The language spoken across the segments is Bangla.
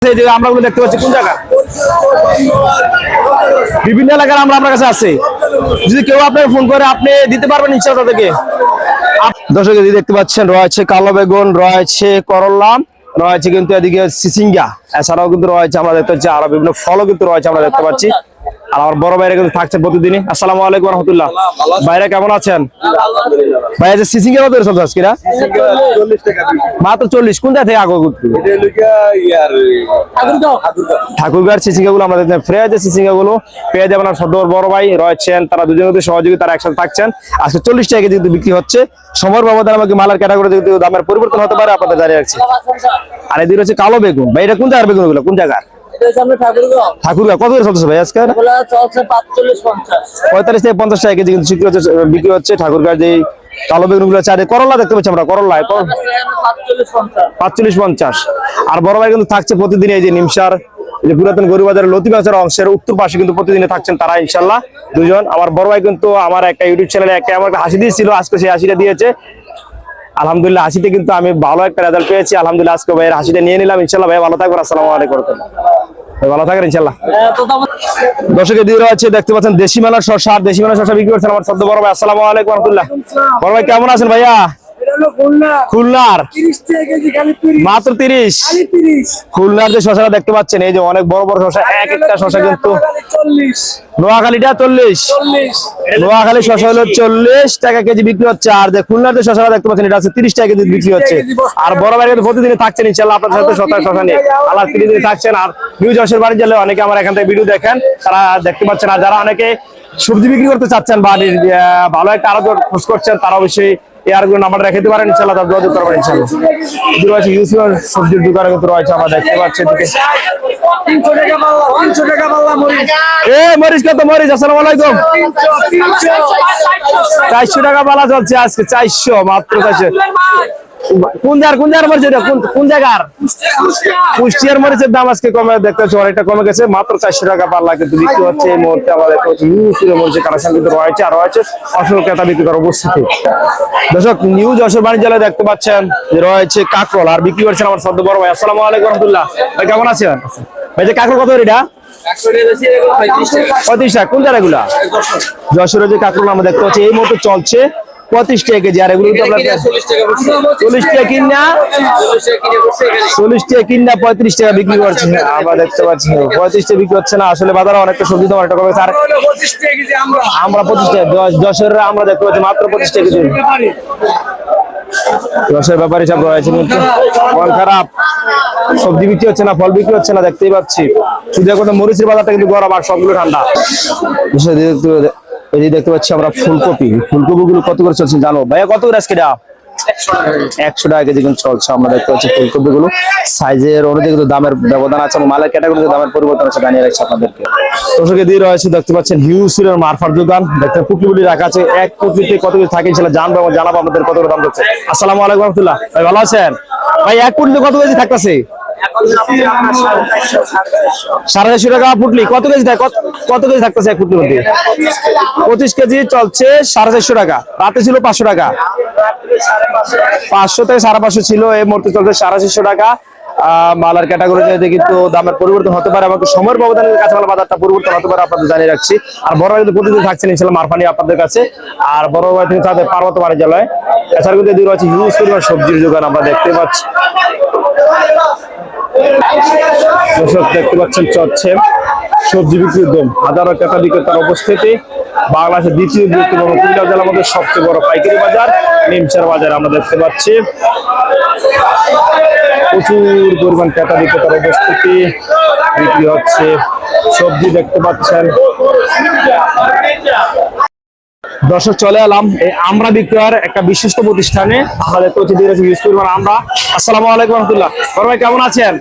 আমরা দেখতে পাচ্ছি কোন জায়গা বিভিন্ন এলাকার আমরা আপনার কাছে আছে। যদি কেউ আপনাকে ফোন করে আপনি দিতে পারবেন ইনশাআল্লাহ তাদেরকে। দর্শক দেখতে পাচ্ছেন রয়েছে কালো বেগুন, রয়েছে করলা, রয়েছে কিন্তু এদিকে সিসিঙ্গা, এছাড়াও কিন্তু রয়েছে আমরা দেখতে পাচ্ছি আরো বিভিন্ন ফলও কিন্তু রয়েছে আমরা দেখতে পাচ্ছি। আর আমার বড় ভাইরা কিন্তু থাকছেন প্রতিদিনই। আসসালামু আলাইকুম ওয়া রাহমাতুল্লাহ। ভাইরা কেমন আছেন? ভাই যে সিসিঙ্গা কত করে চলছে আজকে? মাত্র 40। কোন জায়গা থেকে আগো? ঠাকুরগাঁর সিসিঙ্গা গুলো আমরা দেখতে ফ্রেশ যে সিসিঙ্গা গুলো পেয়ে যাবেন। আর সদর বড় ভাই রয়েছেন, তারা দুজনের সহযোগী, তারা একসাথে থাকছেন। আজকে 40 টাকা কেজি বিক্রি হচ্ছে। সময়ের ব্যবধানে আমাকে মালার ক্যাটাগরিতে কিন্তু দামের পরিবর্তন হতে পারে, আপনাদের জানিয়ে রাখছি। আর এদিকে হচ্ছে কালো বেগুন। ভাই এটা কোন জায়গার বেগুন গুলো? কোন জায়গার? ঠাকুরগাঁও। কত করে চলতেছে ভাই আজকে? 45 থেকে 50 টাকা কেজি কিন্তু বিক্রি হচ্ছে ঠাকুরগাঁর যে কালো বেগুন গুলো। চারে করলা দেখতে পাচ্ছি আমরা, করলা 45-50। আর বড় ভাই কিন্তু থাকছে প্রতিদিন এই যে নিমসার যে পুরাতন গরুবাজারের লতিবাজার অংশের উত্তর পাশে কিন্তু প্রতিদিনে থাকছেন তারা ইনশাল্লাহ দুজন। আমার বড় ভাই কিন্তু আমার একটা ইউটিউব চ্যানেলে একটা আমার হাসি দিয়েছিল, আজকে সেই হাসিটা দিয়েছে। আলহামদুলিল্লাহ হাসিতে কিন্তু আমি ভালো একটা রেজাল্ট পেয়েছি। আলহামদুলিল্লাহ আজকে ভাইয়ের হাসিটা নিয়ে নিলাম ইনশাল্লাহ। ভাই ভালো থাকবেন। আসসালামু আলাইকুম। ভালো থাকেন ইনশাল্লাহ। দর্শকের দিয়ে রয়েছে দেখতে পাচ্ছেন দেশি মেলার শসা। দেশি মেলার শসা বিক্রি করছেন আমার সদ্য বড় ভাই। আসসালামু আলাইকুম ওয়া রাহমাতুল্লাহ। বড় ভাই কেমন আছেন ভাইয়া? খুলনার মাত্র 30। খুলনার যে শসাটা দেখতে পাচ্ছেন এই যে অনেক বড় বড় শসা, এক একটা শসা কিন্তু নোয়াখালীটা 40, নোয়াখালী শসা হলো 40 টাকা কেজি বিক্রি হচ্ছে। আর যে খুলনার যে শসাটা দেখতে পাচ্ছেন এটা আছে 30 টাকা কেজি বিক্রি হচ্ছে। আর বড় ভাই কিন্তু প্রতিদিন থাকছেন ইনশাআল্লাহ আপনাদের সাথে শসা নিয়ে। আল্লাহ 30 দিন থাকছেন। আর নিউ যশোর বাড়ি গেলে অনেকে আমার এখান থেকে ভিডিও দেখেন, তারা দেখতে পাচ্ছেন। আর যারা অনেকে সবজি বিক্রি করতে চাচ্ছেন বা ভালো একটা আরো খোঁজ করছেন, তারা অবশ্যই এয়ারগুলো নাম্বার রেখে দিতে পারেন ইনশাআল্লাহ। তার যোগাযোগ করবেন ইনশাআল্লাহ। রয়েছে ইউসুফ সবজির দোকানে কিন্তু রয়েছে আমরা দেখতে পাচ্ছি। মরিচ কত? মরিচ আসসালামু আলাইকুম। 400 টাকা পালা চলছে আজকে। 400 মাত্র 400। কোন জায়গার মরিচ এটা? কোন জায়গার? কুষ্টিয়ার মরিচের দাম আজকে কমে দেখতে পাচ্ছি, অনেকটা কমে গেছে। মাত্র 400 টাকা পাল্লা কিন্তু বিক্রি হচ্ছে এই মুহূর্তে। আমাদের মরিচের কালেকশন কিন্তু রয়েছে। আর রয়েছে অসংখ্য ক্রেতা বিক্রি করার উপস্থিতি। দর্শক নিউ যশোর বাণিজ্যালয়ে দেখতে পাচ্ছেন যে রয়েছে কাঁকরোল, আর বিক্রি করছেন আমার সদ্য বড় ভাই। আসসালামু আলাইকুম ওয়া রাহমাতুল্লাহ। ভাই কেমন আছেন ভাই? যে কাঁকরোল কত এটা? 35 টাকা। কোন জায়গাগুলা? যশোরের যে কাঁকরোল আমরা দেখতে পাচ্ছি এই মুহূর্তে চলছে 35 টাকা কেজি। আর এগুলো তো আপনার 40 টাকা কিনা, 40 টাকা কিনা 35 টাকা বিক্রি করছে। আমরা দেখতে পাচ্ছি 35 টাকা বিক্রি হচ্ছে না। আসলে বাজারে অনেকটা সবজি দাম অনেকটা কমেছে। আর আমরা 25 টাকা যশোরের আমরা দেখতে পাচ্ছি মাত্র 25 টাকা কেজি। যশোরের ব্যাপারী সব রয়েছে কিন্তু ফল খারাপ, সবজি বিক্রি হচ্ছে না, ফল বিক্রি হচ্ছে না, দেখতেই পাচ্ছি। শুধু এখন মরিচের বাজারটা কিন্তু গরম আর সবগুলো ঠান্ডা। এই দেখতে পাচ্ছি আমরা ফুলকপি গুলো কত করে চলছে জানো ভাইয়া? কত করে আজকে? 100 টাকা কেজি কিন্তু চলছে। আমরা দেখতে পাচ্ছি ফুলকপি গুলো সাইজের অনুযায়ী কিন্তু দামের ব্যবধান আছে, মালের ক্যাটাগরিতে দামের পরিবর্তন আছে, জানিয়ে রাখছি আপনাদেরকে। দর্শকের দিয়ে রয়েছে দেখতে পাচ্ছেন হিউসিলের মারফার দোকান। দেখতে পুটলি রাখা আছে। এক পুটলিতে কত কিছু থাকে সেটা জানবো এবং জানাবো আপনাদের কত করে দাম হচ্ছে। আসসালামু আলাইকুম ওয়া রাহমাতুল্লাহ। ভাই ভালো আছেন? ভাই এক পুটলি কত কেজি থাকতেছে? 450 টাকা পুটলি। কত কেজি থাকে? কত কেজি থাকতেছে এক পুটলির মধ্যে? 25 কেজি চলছে 450 টাকা। রাতে ছিল 500 টাকা, 500 থেকে 550 ছিল। এই মুহূর্তে চলছে 450 টাকা। মালার ক্যাটাগরিতে কিন্তু দামের পরিবর্তন হতে পারে, আমাকে সময়ের ব্যবধানে কাঁচামাল বাজারটা পরিবর্তন হতে পারে, আপনাদের জানিয়ে রাখছি। আর বড় ভাই প্রতিদিন থাকছেন ইনশাআল্লাহ মারফানি আপনাদের কাছে। আর বড় ভাই থেকে তাদের পার্বত্য বাণিজ্যালয়। এছাড়া কিন্তু এদিকে রয়েছে হিউজ পরিমাণ সবজির দোকান আমরা দেখতে পাচ্ছি। দর্শক দেখতে পাচ্ছেন চলছে সবজি বিক্রির দম। হাজারো ক্রেতা বিক্রেতার উপস্থিতি। বাংলাদেশের দ্বিতীয় বৃহত্তম কুমিল্লা জেলার মধ্যে সবচেয়ে বড় পাইকারি বাজার নিমচার বাজার আমরা দেখতে পাচ্ছি। প্রচুর পরিমাণ ক্রেতা বিক্রেতার উপস্থিতি, বিক্রি হচ্ছে সবজি দেখতে পাচ্ছেন। দর্শক চলে এলাম এই আমরা বিক্রয়ের একটা বিশিষ্ট প্রতিষ্ঠানে। আমরা দেখতে পাচ্ছি আমরা। আসসালামু আলাইকুম ওয়া রাহমাতুল্লাহ। বড় ভাই কেমন আছেন?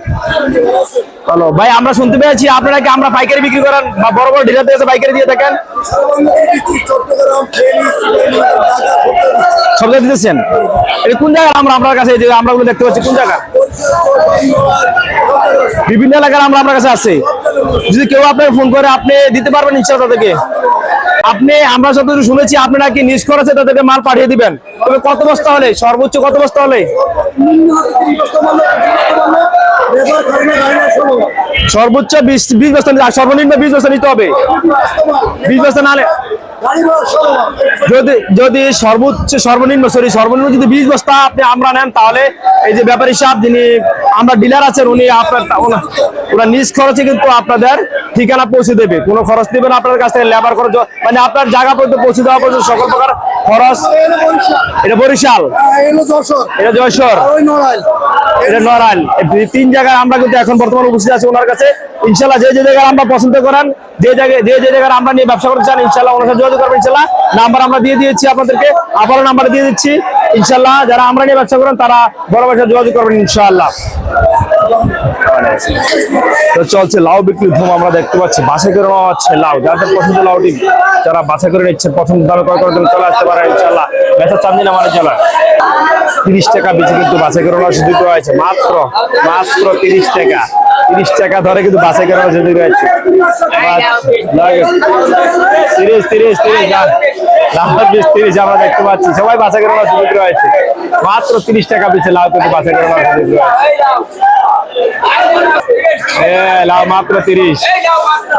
ভালো ভাই। আমরা শুনতে পেয়েছি আপনারা কি আমরা পাইকারি বিক্রি করেন বা বড় বড় ডিলার থেকে পাইকারি দিয়ে থাকেন? সব জায়গায় দিতেছেন। এটা কোন জায়গায় আমরা আপনার কাছে আমরা দেখতে পাচ্ছি কোন জায়গা? বিভিন্ন এলাকার আমরা আপনার কাছে আছে। যদি কেউ আপনাকে ফোন করে আপনি দিতে পারবেন ইনশাআল্লাহ তাদেরকে। আপনি আমরা যতটুকু শুনেছি আপনি নাকি নিজ খরচে তাদেরকে মাল পাঠিয়ে দিবেন। তবে কত বস্তা হলে? সর্বোচ্চ কত বস্তা হলে? সর্বোচ্চ 20 বস্তা নিতে, আর সর্বনিম্ন 20 বস্তা নিতে হবে। 20 বস্তা নালে যদি সর্বনিম্ন যদি 20 বস্তা আপনি আমরা নেন, তাহলে এই যে ব্যাপারী সাহেব যিনি আমরা ডিলার আছেন, উনি আপনার ওরা নিজ খরচে কিন্তু আপনাদের ঠিকানা পৌঁছে দেবে। কোনো খরচ নেবেন আপনার কাছ থেকে, লেবার খরচ মানে আপনার জায়গা পর্যন্ত পৌঁছে দেওয়া পর্যন্ত সকল প্রকার খরচ। এটা বরিশাল, এটা যশোর, এটা নড়াইল, 3 জায়গায় আমরা কিন্তু এখন বর্তমানে উপস্থিত আছি ওনার কাছে। ইনশাল্লাহ যে জায়গায় আমরা পছন্দ করেন, যে জায়গায় আমরা নিয়ে ব্যবসা করতে চান, ইনশাল্লাহ ওনার সাথে যোগাযোগ করবেন। ইনশাল্লাহ নাম্বার আমরা দিয়ে দিয়েছি আপনাদেরকে, আবারও নাম্বার দিয়ে দিচ্ছি। ইনশাল্লাহ যারা আমরা নিয়ে ব্যবসা করেন তারা বড় ভাইয়ের সাথে যোগাযোগ করবেন ইনশাআল্লাহ। তো চলছে লাউ বিক্রি ধুম, আমরা দেখতে পাচ্ছি বাছাই করে নেওয়া হচ্ছে লাউ। যাদের পছন্দ লাউটি যারা বাছাই করে নিচ্ছেন, পছন্দ দামে ক্রয় করার জন্য চলে আসতে পারে ইনশাআল্লাহ। বেচা চান্দিনা মানে জেলা 30 টাকা বেশি কিন্তু বাছাই করে নেওয়া সুযোগ রয়েছে, মাত্র 30 টাকা। 30 টাকা ধরে কিন্তু বাছাই করে নেওয়া সুযোগ রয়েছে। 30 আমরা দেখতে পাচ্ছি সবাই বাছাই করে নেওয়ার সুযোগ রয়েছে, মাত্র 30 টাকা বেশি লাউ কিন্তু বাছাই করে নেওয়ার সুযোগ রয়েছে। লাউ মাত্র 30,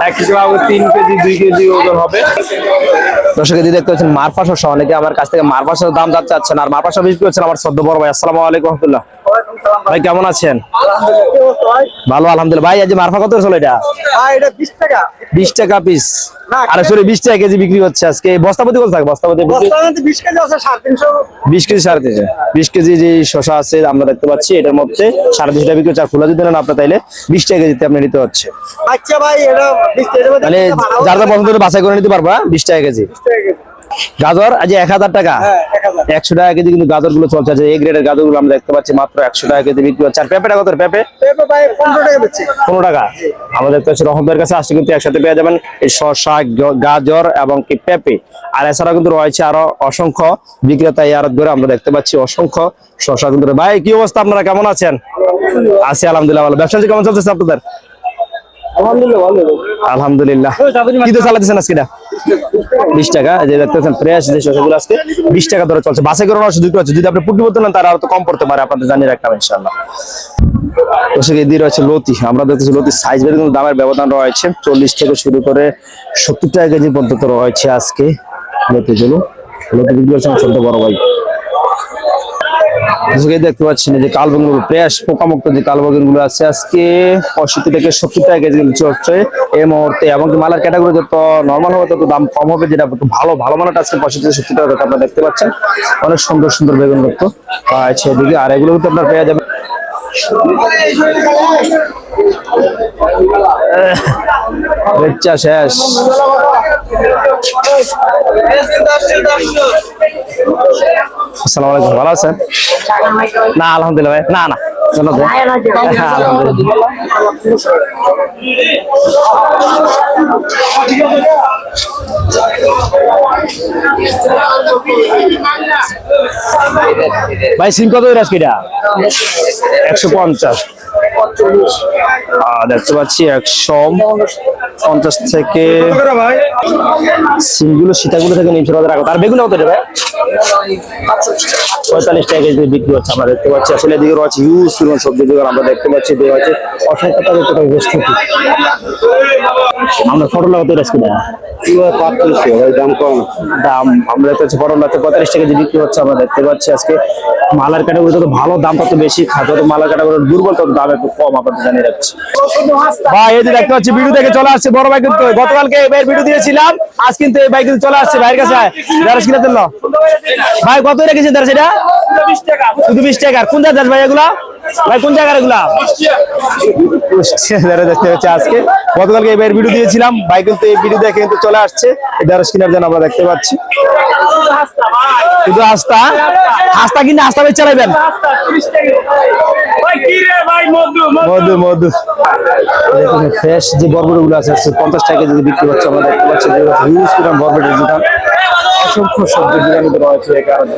1 কেজি লাউ 3 কেজি 2 কেজি ওজন হবে। দর্শক দিদি দেখতে পাচ্ছেন মারফা শসা, অনেকে আমার কাছ থেকে মারফা শসার দাম জানতে চাচ্ছেন, আর মারফা শসা বিক্রি করছেন আমার সদ্য বড় ভাই। আসসালামু আলাইকুম রাহমাতুল্লাহ। ভাই কেমন আছেন? ভালো আলহামদুলিল্লাহ। ভাই আজ মারফা কত চলে? এটা 20 টাকা পিস, আরে সরি 20 টাকা কেজি বিক্রি হচ্ছে আজকে। বস্তাপতি কত থাকে? বস্তাপতি 20 কেজি আছে 350, 20 কেজি 350, 20 কেজি যে শসা আছে আমরা দেখতে পাচ্ছি, এটার মধ্যে 350 টাকা বিক্রি হচ্ছে। আর খোলা যদি নেন আপনার তাইলে 20 টাকা কেজিতে আপনি নিতে হচ্ছে। আচ্ছা ভাই এটা 20 টাকা মানে যার যার পছন্দ বাছাই করে নিতে পারবা। 20 টাকা কেজি। গাজর আজ 1000 টাকা, 100 টাকা কেজি কিন্তু গাজর গুলো চলছে। এই গ্রেডের গাজর গুলো আমরা দেখতে পাচ্ছি মাত্র 100 টাকা কেজি বিক্রি হচ্ছে। আর পেঁপেটা কত? পেঁপে ভাই 15 টাকা বেচছি। 15 টাকা আমরা দেখতে পাচ্ছি রহমতের কাছে আসছে কিন্তু একসাথে পেয়ে যাবেন এই শসা, গাজর এবং কি পেঁপে। আর এছাড়া কিন্তু রয়েছে আরো অসংখ্য বিক্রেতা ইয়ারত ধরে আমরা দেখতে পাচ্ছি অসংখ্য শসা কিন্তু। ভাই কি অবস্থা, আপনারা কেমন আছেন? আছি আলহামদুলিল্লাহ ভালো। ব্যবসা কেমন চলতেছে আপনাদের? আলহামদুলিল্লাহ। কি তো চালাতেছেন আজকে? 20 টাকা যে দেখতেছেন ফ্রেশ যে শসাগুলো আজকে 20 টাকা ধরে চলছে। বাছাই করে নেওয়ার সুযোগ আছে, যদি আপনি পুটি নেন তারা আরো তো কম পড়তে পারে, আপনাদের জানিয়ে রাখলাম ইনশাআল্লাহ। তো সেদিকে রয়েছে লতি, আমরা দেখতেছি লতির সাইজ বেড়ে কিন্তু দামের ব্যবধান রয়েছে। 40 থেকে শুরু করে 70 টাকা কেজি পর্যন্ত রয়েছে আজকে লতিগুলো। লতি বিক্রি করছেন ছোট বড় ভাই। দেখতে পাচ্ছেন যে কালবেগুন গুলো ফ্রেশ পোকামুক্ত যে কালবেগুন গুলো আছে আজকে 65 থেকে 70 টাকা কেজি চলছে এই মুহূর্তে। এবং মালার ক্যাটাগরি যত নর্মাল হবে তত দাম কম হবে, যেটা ভালো মানটা আজকে 65 থেকে 70 টাকা আপনারা দেখতে পাচ্ছেন। অনেক সুন্দর সুন্দর বেগুন কিন্তু আছে এদিকে, আর এগুলো কিন্তু আপনার পেয়ে যাবেন। বেচা শেষ। আসসালামু আলাইকুম, ভালো আছেন? না আলহামদুলিল্লাহ ভাই, না ভাই সিম কত আজকে? 150 দেখতে পাচ্ছি 150 থেকে সিমগুলো সীতাগুলো থেকে নিমছে রাখো। আর বেগুন কত ভাই? 45 টাকা কেজি বিক্রি হচ্ছে আমরা দেখতে পাচ্ছি। আসলে এদিকে রয়েছে হিউজ সবজি দোকান আমরা দেখতে পাচ্ছি, অসংখ্য টাকা আমরা ফটোলা কত আজকে? দাম কম। দাম আমরা দেখতে পাচ্ছি পটল 45 টাকা কেজি বিক্রি হচ্ছে আমরা দেখতে পাচ্ছি আজকে। মালার ক্যাটাগরি যত ভালো দাম তত বেশি, যত মালার ক্যাটাগরি দুর্বল তত দাম একটু কম, আপনাদের জানিয়ে রাখছি। ভাই এই যে দেখতে পাচ্ছি ভিডিও থেকে চলে আসছে বড় ভাই, কিন্তু গতকালকে এই ভাইয়ের ভিডিও দিয়েছিলাম, আজ কিন্তু এই ভাই কিন্তু চলে আসছে ভাইয়ের কাছে দেড়শ কিলোর জন্য। ভাই কত রেখেছে দেড়শ? এটা শুধু 20 টাকা। কোন জায়গার ভাই এগুলা? ভাই কোন জায়গার এগুলা? দেখতে হচ্ছে আজকে, গতকালকে এই ভাইয়ের ভিডিও দিয়েছিলাম, ভাই কিন্তু এই ভিডিও দেখে কিন্তু চলে আসছে দেড়শ কিলোর জন্য আমরা দেখতে পাচ্ছি। শুধু আস্তা কিনে আস্তা বেচ চালাইবেন। মধু মধু ফ্রেশ যে বরবটি গুলো আছে 50 টাকা কেজি বিক্রি হচ্ছে আমরা দেখতে পাচ্ছি। বরবটির দোকান, অসংখ্য সবজি দোকান রয়েছে এই কারণে।